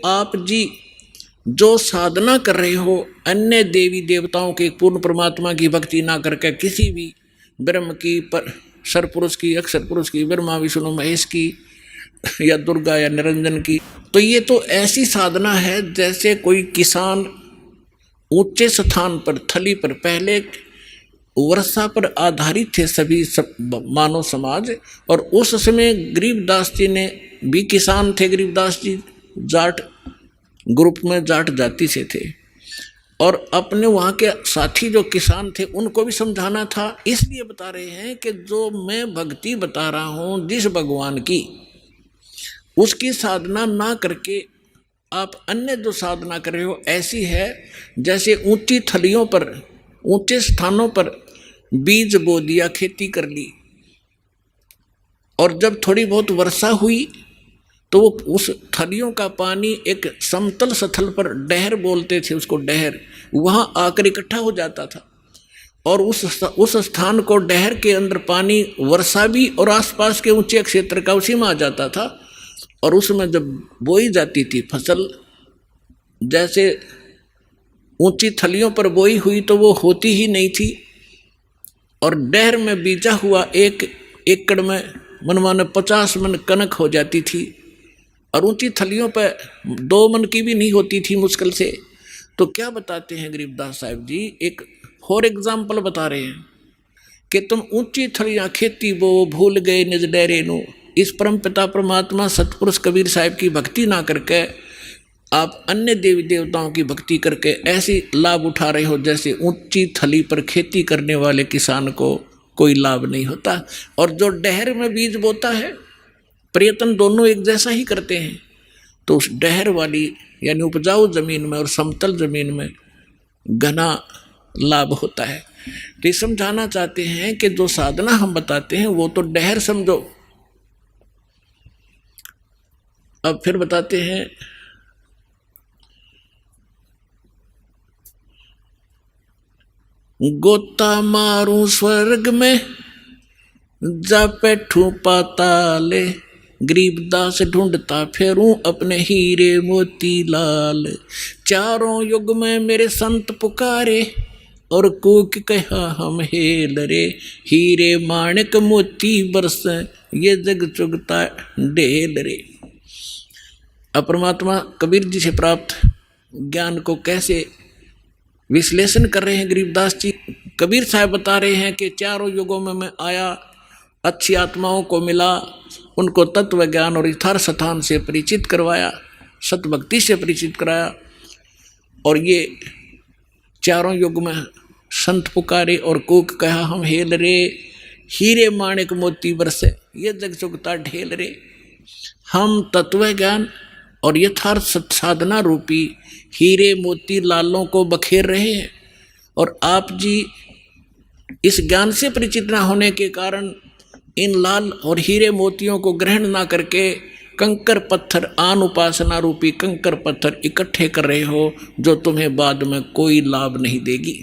आप जी जो साधना कर रहे हो अन्य देवी देवताओं के पूर्ण परमात्मा की भक्ति ना करके किसी भी ब्रह्म की, पर सरपुरुष की, अक्षर पुरुष की, ब्रह्मा विष्णु महेश की या दुर्गा या निरंजन की, तो ये तो ऐसी साधना है जैसे कोई किसान ऊंचे स्थान पर थली पर, पहले वर्षा पर आधारित थे सभी मानव समाज, और उस समय गरीबदास जी ने भी किसान थे। गरीबदास जी जाट ग्रुप में जाट जाति से थे और अपने वहाँ के साथी जो किसान थे उनको भी समझाना था। इसलिए बता रहे हैं कि जो मैं भक्ति बता रहा हूँ जिस भगवान की, उसकी साधना ना करके आप अन्य जो साधना कर रहे हो ऐसी है जैसे ऊंची थलियों पर, ऊंचे स्थानों पर बीज बो दिया, खेती कर ली, और जब थोड़ी बहुत वर्षा हुई तो वो उस थलियों का पानी एक समतल स्थल पर, डहर बोलते थे उसको, डहर, वहाँ आकर इकट्ठा हो जाता था और उस स्थान को, डहर के अंदर पानी वर्षा भी और आसपास के ऊंचे क्षेत्र का उसी में आ जाता था। और उसमें जब बोई जाती थी फसल, जैसे ऊंची थलियों पर बोई हुई तो वो होती ही नहीं थी, और डहर में बीजा हुआ 1 एकड़ में मनमाने 50 मन कनक हो जाती थी, और ऊंची थलियों पर 2 मन की भी नहीं होती थी मुश्किल से। तो क्या बताते हैं गरीबदास साहब जी, एक फॉर एग्जाम्पल बता रहे हैं कि तुम ऊंची थलियां खेती बो, भूल गए निज डेरे नु। इस परम पिता परमात्मा सतपुरुष कबीर साहब की भक्ति ना करके आप अन्य देवी देवताओं की भक्ति करके ऐसी लाभ उठा रहे हो जैसे ऊंची थली पर खेती करने वाले किसान को कोई लाभ नहीं होता। और जो डहर में बीज बोता है, प्रयत्न दोनों एक जैसा ही करते हैं, तो उस डहर वाली यानी उपजाऊ जमीन में और समतल जमीन में घना लाभ होता है। तो ये समझाना चाहते हैं कि जो साधना हम बताते हैं वो तो डहर समझो। अब फिर बताते हैं, गोता मारूं स्वर्ग में जा बैठूं पाताले, गरीबदास ढूंढता फेरूं अपने हीरे मोती लाल। चारों युग में मेरे संत पुकारे और कूक कहा हम हेल रे, हीरे माणिक मोती बरस ये जग चुगता ढेल रे। अब परमात्मा कबीर जी से प्राप्त ज्ञान को कैसे विश्लेषण कर रहे हैं गरीबदास जी। कबीर साहब बता रहे हैं कि चारों युगों में मैं आया, अच्छी आत्माओं को मिला, उनको तत्व ज्ञान और यथार्थ स्थान से परिचित करवाया, सतभक्ति से परिचित कराया, और ये चारों युग में संत पुकारे और कूक कहा हम हेल रे, हीरे माणिक मोती बरसे ये जग चुगता ढेल रे। हम तत्व ज्ञान और यथार्थ साधना रूपी हीरे मोती लालों को बखेर रहे हैं, और आप जी इस ज्ञान से परिचित ना होने के कारण इन लाल और हीरे मोतियों को ग्रहण ना करके कंकर पत्थर, आन उपासना रूपी कंकर पत्थर इकट्ठे कर रहे हो, जो तुम्हें बाद में कोई लाभ नहीं देगी।